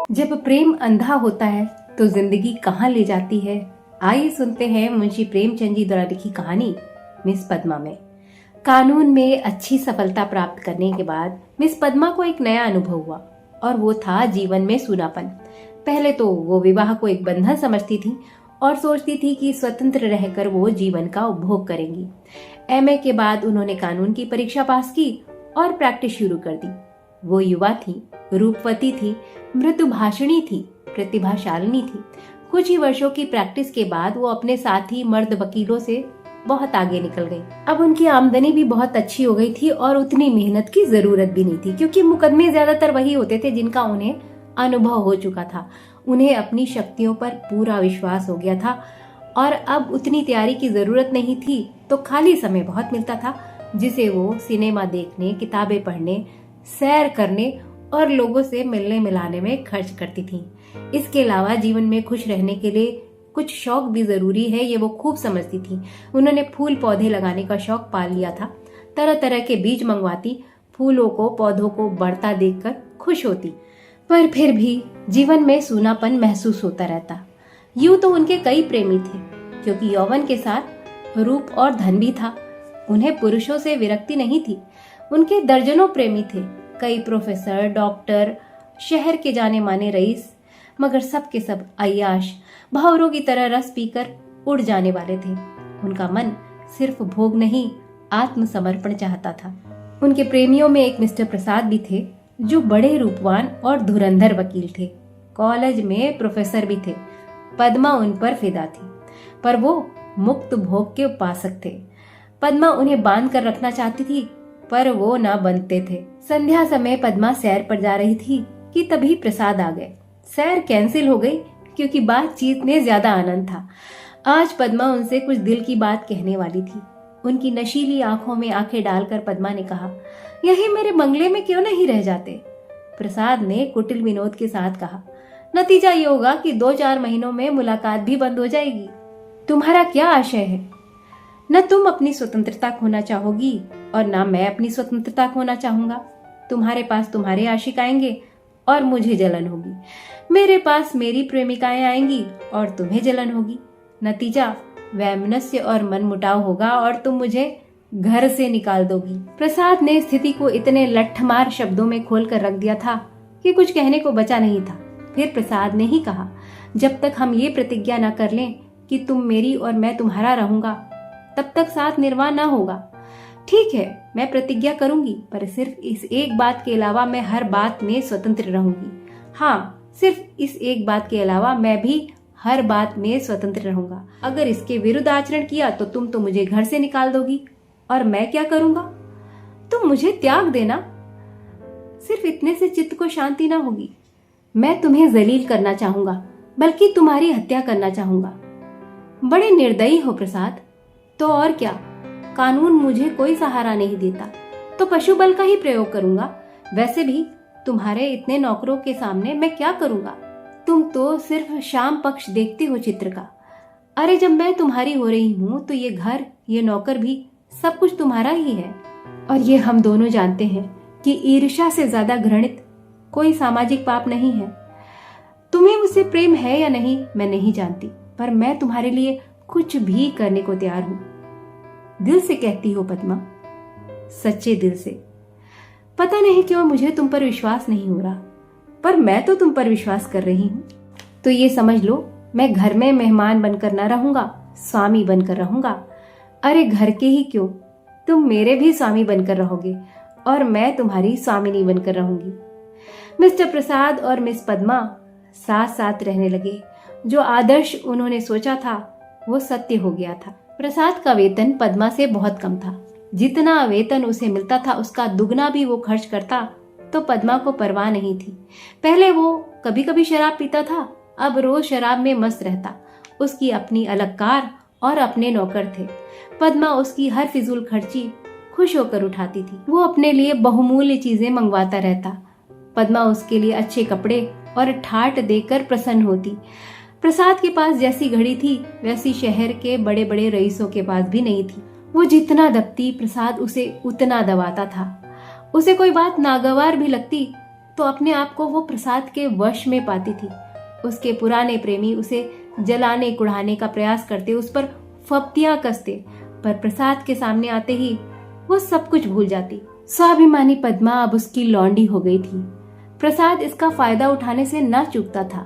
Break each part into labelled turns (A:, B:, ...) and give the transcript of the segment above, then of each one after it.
A: जब प्रेम अंधा होता है तो जिंदगी कहाँ ले जाती है। आइए सुनते हैं मुंशी प्रेमचंद जी द्वारा लिखी कहानी मिस पद्मा में। कानून में अच्छी सफलता प्राप्त करने के बाद मिस पद्मा को एक नया अनुभव हुआ और वो था जीवन में सूनापन। पहले तो वो विवाह को एक बंधन समझती थी और सोचती थी कि स्वतंत्र रहकर वो जीवन का उपभोग करेंगी। एमए के बाद उन्होंने कानून की परीक्षा पास की और प्रैक्टिस शुरू कर दी। वो युवा थी, रूपवती थी, मृदुभाषिणी थी, प्रतिभाशालिनी थी। कुछ ही वर्षों की प्रैक्टिस के बाद वो अपने साथी मर्द वकीलों से बहुत आगे निकल गई। अब उनकी आमदनी भी बहुत अच्छी हो गई थी और उतनी मेहनत की जरूरत भी नहीं थी, क्योंकि मुकदमे ज्यादातर वही होते थे जिनका उन्हें अनुभव हो चुका था। उन्हें अपनी शक्तियों पर पूरा विश्वास हो गया था और अब उतनी तैयारी की जरूरत नहीं थी। तो खाली समय बहुत मिलता था जिसे वो सिनेमा देखने, किताबें पढ़ने, सैर करने और लोगों से मिलने मिलाने में खर्च करती थी। इसके अलावा जीवन में खुश रहने के लिए कुछ शौक भी जरूरी है, ये वो खूब समझती थी। उन्होंने फूल पौधे लगाने का शौक पाल लिया था। तरह तरह के बीज मंगवाती, फूलों को पौधों को बढ़ता देखकर खुश होती, पर फिर भी जीवन में सूनापन महसूस होता रहता। यूं तो उनके कई प्रेमी थे, क्योंकि यौवन के साथ रूप और धन भी था। उन्हें पुरुषों से विरक्ति नहीं थी। उनके दर्जनों प्रेमी थे, कई प्रोफेसर, डॉक्टर, शहर के जाने माने रईस, मगर सब के सब अय्याश, भंवरों की तरह रस पीकर उड़ जाने वाले थे। उनका मन सिर्फ भोग नहीं, आत्मसमर्पण चाहता था। उनके प्रेमियों में एक मिस्टर प्रसाद भी थे, जो बड़े रूपवान और धुरंधर वकील थे। कॉलेज में प्रोफेसर भी थे। पद्मा उन पर फिदा थी, पर वो मुक्त भोग के उपासक थे। पद्मा उन्हें बांध कर रखना चाहती थी, पर वो ना बनते थे। संध्या समय पद्मा सैर पर जा रही थी कि तभी प्रसाद आ गए। सैर कैंसिल हो गई क्योंकि बातचीत में ज्यादा आनंद था। आज पद्मा उनसे कुछ दिल की बात कहने वाली थी। उनकी नशीली आंखों में आंखें डालकर पद्मा ने कहा, यही मेरे बंगले में क्यों नहीं रह जाते। प्रसाद ने कुटिल विनोद के साथ कहा, नतीजा ये होगा कि 2-4 महीनों में मुलाकात भी बंद हो जाएगी। तुम्हारा क्या आशय है? न तुम अपनी स्वतंत्रता खोना चाहोगी और न मैं अपनी स्वतंत्रता खोना चाहूंगा। तुम्हारे पास तुम्हारे आशिक आएंगे और मुझे जलन होगी। मेरे पास मेरी प्रेमिकाएं आएंगी और तुम्हें जलन होगी। नतीजा वैमनस्य और मनमुटाव होगा और तुम मुझे घर से निकाल दोगी। प्रसाद ने स्थिति को इतने लट्ठमार शब्दों में खोलकर रख दिया था कि कुछ कहने को बचा नहीं था। फिर प्रसाद ने ही कहा, जब तक हम ये प्रतिज्ञा न कर लें कि तुम मेरी और मैं तुम्हारा रहूंगा, तब तक साथ निर्वाह न होगा। ठीक है, मैं प्रतिज्ञा करूंगी, पर सिर्फ इस एक बात के अलावा मैं हर बात में स्वतंत्र रहूंगी। हाँ, सिर्फ इस एक बात के अलावा मैं भी हर बात में स्वतंत्र रहूंगा। अगर इसके विरुद्ध आचरण किया तो तुम तो मुझे घर से निकाल दोगी, और मैं क्या करूंगा? तुम मुझे त्याग देना। सिर्फ इतने से चित्त को शांति ना होगी। मैं तुम्हें जलील करना चाहूंगा, बल्कि तुम्हारी हत्या करना चाहूंगा। बड़े निर्दयी हो प्रसाद। तो और क्या, कानून मुझे कोई सहारा नहीं देता तो पशु बल का ही प्रयोग करूंगा। वैसे भी तुम्हारे इतने नौकरों के सामने मैं क्या करूंगा? तुम तो सिर्फ शाम पक्ष देखते हो चित्र का। अरे जब मैं तुम्हारी हो रही हूँ तो ये घर, ये नौकर भी सब कुछ तुम्हारा ही है। और ये हम दोनों जानते हैं कि ईर्ष्या से ज्यादा घृणित कोई सामाजिक पाप नहीं है। तुम्हें मुझसे प्रेम है या नहीं मैं नहीं जानती, पर मैं तुम्हारे लिए कुछ भी करने को तैयार हूं। दिल से कहती हो पद्मा, सच्चे दिल से। पता नहीं क्यों मुझे तुम पर विश्वास नहीं हो रहा, पर मैं तो तुम पर विश्वास कर रही हूं। तो ये समझ लो, मैं घर में मेहमान बनकर न रहूंगा, स्वामी बनकर रहूंगा। अरे घर के ही क्यों, तुम मेरे भी स्वामी बनकर रहोगे और मैं तुम्हारी स्वामिनी बनकर रहूंगी। मिस्टर प्रसाद और मिस पद्मा साथ साथ रहने लगे। जो आदर्श उन्होंने सोचा था वो सत्य हो गया था। प्रसाद का वेतन पद्मा से बहुत कम था। जितना वेतन उसे मिलता था उसका दुगना भी वो खर्च करता तो पद्मा को परवाह नहीं थी। पहले वो कभी कभी शराब पीता था, अब रोज शराब में मस्त रहता। उसकी अपनी अलग कार और अपने नौकर थे। पद्मा उसकी हर फिजूल खर्ची खुश होकर उठाती थी। वो अपने लिए बहुमूल्य चीजें मंगवाता रहता। पद्मा उसके लिए अच्छे कपड़े और ठाट देकर प्रसन्न होती। प्रसाद के पास जैसी घड़ी थी वैसी शहर के बड़े बड़े रईसों के पास भी नहीं थी। वो जितना दबती प्रसाद उसे उतना दबाता था। उसे कोई बात नागवार भी लगती तो अपने आप को वो प्रसाद के वश में पाती थी। उसके पुराने प्रेमी उसे जलाने कुढ़ाने का प्रयास करते, उस पर फप्तियां कसते, पर प्रसाद के सामने आते ही वो सब कुछ भूल जाती। स्वाभिमानी पद्मा अब उसकी लौंडी हो गई थी। प्रसाद इसका फायदा उठाने से न चूकता था।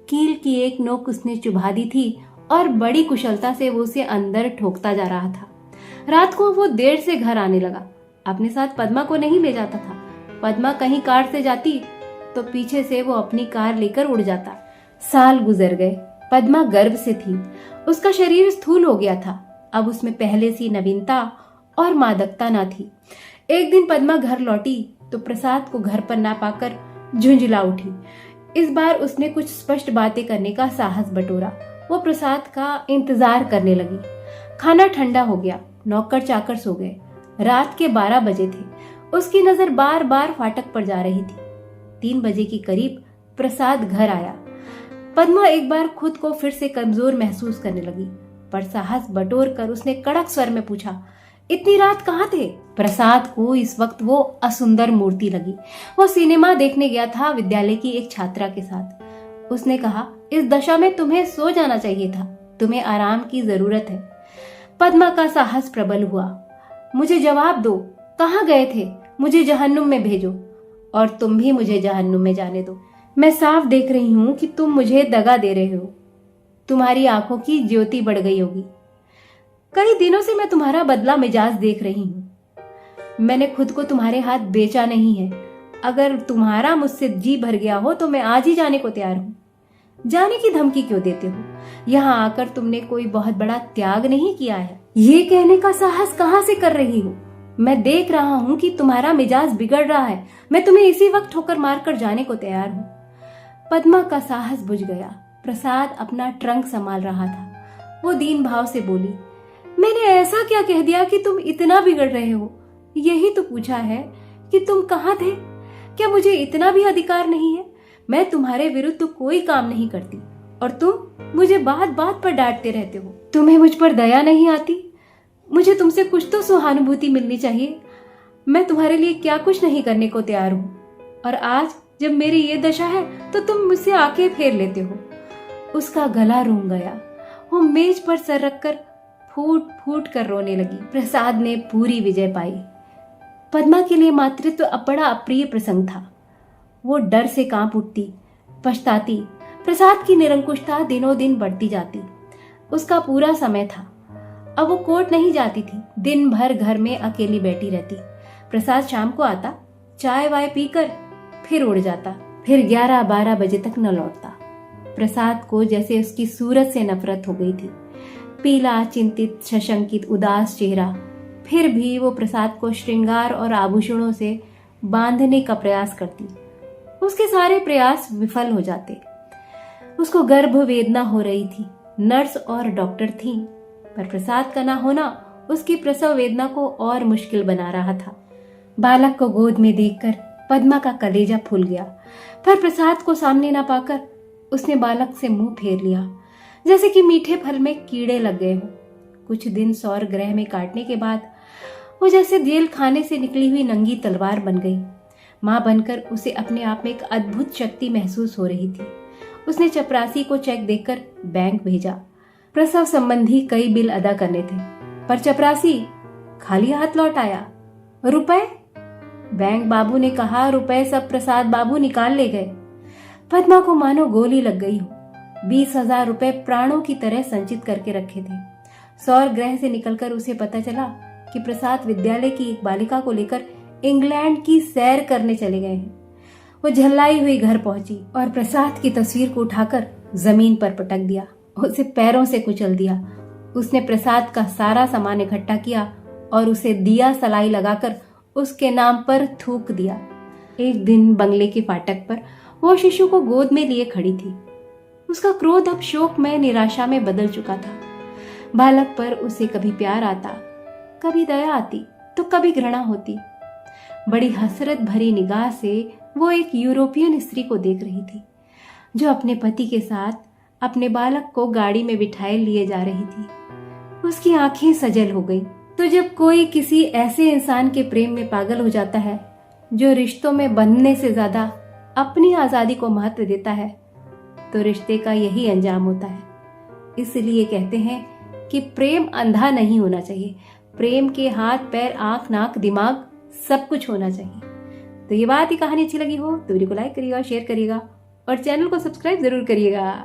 A: कील की एक नोक उसने चुभा दी थी और बड़ी कुशलता से वो उसे अंदर ठोकता जा रहा था। रात को वो देर से घर आने लगा। अपने साथ पद्मा को नहीं ले जाता था। पद्मा कहीं कार से जाती तो पीछे से वो अपनी कार लेकर उड़ जाता। साल गुजर गए। पद्मा गर्भ से थी। उसका शरीर स्थूल हो गया था। अब उसमें पहले सी नवीनता और मादकता न थी। एक दिन पद्मा घर लौटी तो प्रसाद को घर पर ना पाकर झुंझला उठी। इस बार उसने कुछ स्पष्ट बातें करने का साहस बटोरा। वो प्रसाद का इंतजार करने लगी। खाना ठंडा हो गया। नौकर चाकर सो गए। रात के 12 बजे थे। उसकी नजर बार बार फाटक पर जा रही थी। 3 बजे के करीब प्रसाद घर आया। पद्मा एक बार खुद को फिर से कमजोर महसूस करने लगी, पर साहस बटोर कर उसने कड़क स्वर में पूछा, इतनी रात कहाँ थे? प्रसाद को इस वक्त वो असुंदर मूर्ति लगी। वो सिनेमा देखने गया था विद्यालय की एक छात्रा के साथ। उसने कहा, इस दशा में तुम्हें सो जाना चाहिए था। तुम्हें आराम की जरूरत है। पद्मा का साहस प्रबल हुआ। मुझे जवाब दो, कहाँ गए थे? मुझे जहन्नुम में भेजो और तुम भी मुझे जहन्नुम में जाने दो। मैं साफ देख रही हूं कि तुम मुझे दगा दे रहे हो। तुम्हारी आंखों की ज्योति बढ़ गई होगी। कई दिनों से मैं तुम्हारा बदला मिजाज देख रही हूं। मैंने खुद को तुम्हारे हाथ बेचा नहीं है। अगर तुम्हारा मुझसे जी भर गया हो तो मैं आज ही जाने को तैयार हूं। जाने की धमकी क्यों देते हो? यहाँ आकर तुमने कोई बहुत बड़ा त्याग नहीं किया है। ये कहने का साहस कहाँ से कर रही हो? मैं देख रहा हूँ कि तुम्हारा मिजाज बिगड़ रहा है। मैं तुम्हें इसी वक्त ठोकर मारकर जाने को तैयार हूँ। पद्मा का साहस बुझ गया। प्रसाद अपना ट्रंक संभाल रहा था। वो दीन भाव से बोली, मैंने ऐसा क्या कह दिया कि तुम इतना बिगड़ रहे हो? यही तो पूछा है कि तुम कहाँ थे। क्या मुझे इतना भी अधिकार नहीं है? मैं तुम्हारे विरुद्ध कोई काम नहीं करती और तुम मुझे बात बात पर डांटते रहते हो। तुम्हें मुझ पर दया नहीं आती? मुझे तुमसे कुछ तो सहानुभूति मिलनी चाहिए। मैं तुम्हारे लिए क्या कुछ नहीं करने को तैयार हूँ, और आज जब मेरी ये दशा है तो तुम मुझसे आंखें फेर लेते हो। उसका गला रूंग गया। वो मेज पर सर रखकर फूट फूट कर रोने लगी। प्रसाद ने पूरी विजय पाई। पद्मा के लिए मातृत्व बड़ा अप्रिय प्रसंग था। वो डर से कांप उठती, पछताती। प्रसाद की निरंकुशता दिनों दिन बढ़ती जाती। उसका पूरा समय था। अब वो कोर्ट नहीं जाती थी। दिन भर घर में अकेली बैठी रहती। प्रसाद शाम को आता, चाय वाय पीकर फिर उड़ जाता। फिर 11-12 बजे तक न लौटता। प्रसाद को जैसे उसकी सूरत से नफरत हो गई थी। पीला, चिंतित, सशंकित, उदास चेहरा। फिर भी वो प्रसाद को श्रृंगार और आभूषणों से बांधने का प्रयास करती। उसके सारे प्रयास विफल हो जाते। उसको गर्भ वेदना हो रही थी। नर्स और डॉक्टर थी, पर प्रसाद का ना होना उसकी प्रसव वेदना को और मुश्किल बना रहा था। बालक को गोद में देखकर पद्मा का कलेजा फूल गया, पर प्रसाद को सामने ना पाकर उसने बालक से मुंह फेर लिया, जैसे कि मीठे फल में कीड़े लग गए हों। कुछ दिन सौर ग्रह में काटने के बाद वो जैसे जेल खाने से निकली हुई नंगी तलवार बन गई। मां बनकर उसे अपने आप में एक अद्भुत शक्ति महसूस हो रही थी। उसने चपरासी को चेक देकर बैंक भेजा। प्रसव संबंधी कई बिल अदा करने थे, पर चपरासी खाली हाथ लौट आया। रुपए? बैंक बाबू ने कहा, रुपए सब प्रसाद बाबू निकाल ले गए। पद्मा को मानो गोली लग गई हो। 20,000 रुपए प्राणों की तरह संचित करके रखे थे। सौर ग्रह से निकलकर उसे पता चला कि प्रसाद विद्यालय की एक बालिका को लेकर इंग्लैंड की सैर करने चले गए हैं। वो झल्लाई हुई घर पहुंची और प्रसाद की तस्वीर को उठाकर जमीन पर पटक दिया। उसे पैरों से कुचल दिया। उसने प्रसाद का सारा सामान इकट्ठा किया और उसे दिया सलाई लगाकर उसके नाम पर थूक दिया। एक दिन बंगले के फाटक पर वो शिशु को गोद में लिए खड़ी थी। उसका क्रोध अब शोकमय निराशा में बदल चुका था। बालक पर उसे कभी प्यार आता, कभी दया आती तो कभी घृणा होती। बड़ी हसरत भरी निगाह से वो एक यूरोपियन स्त्री को देख रही थी, जो अपने पति के साथ अपने बालक को गाड़ी में बिठाए लिए जा रही थी। उसकी आंखें सजल हो गई। तो जब कोई किसी ऐसे इंसान के प्रेम में पागल हो जाता है जो रिश्तों में बंधने से ज्यादा अपनी आजादी को महत्व देता है तो रिश्ते का यही अंजाम होता है। इसलिए कहते हैं कि प्रेम अंधा नहीं होना चाहिए, प्रेम के हाथ पैर आंख नाक दिमाग सब कुछ होना चाहिए। तो ये बात, ये कहानी अच्छी लगी हो तो वीडियो को लाइक करिएगा, शेयर करिएगा और चैनल को सब्सक्राइब जरूर करिएगा।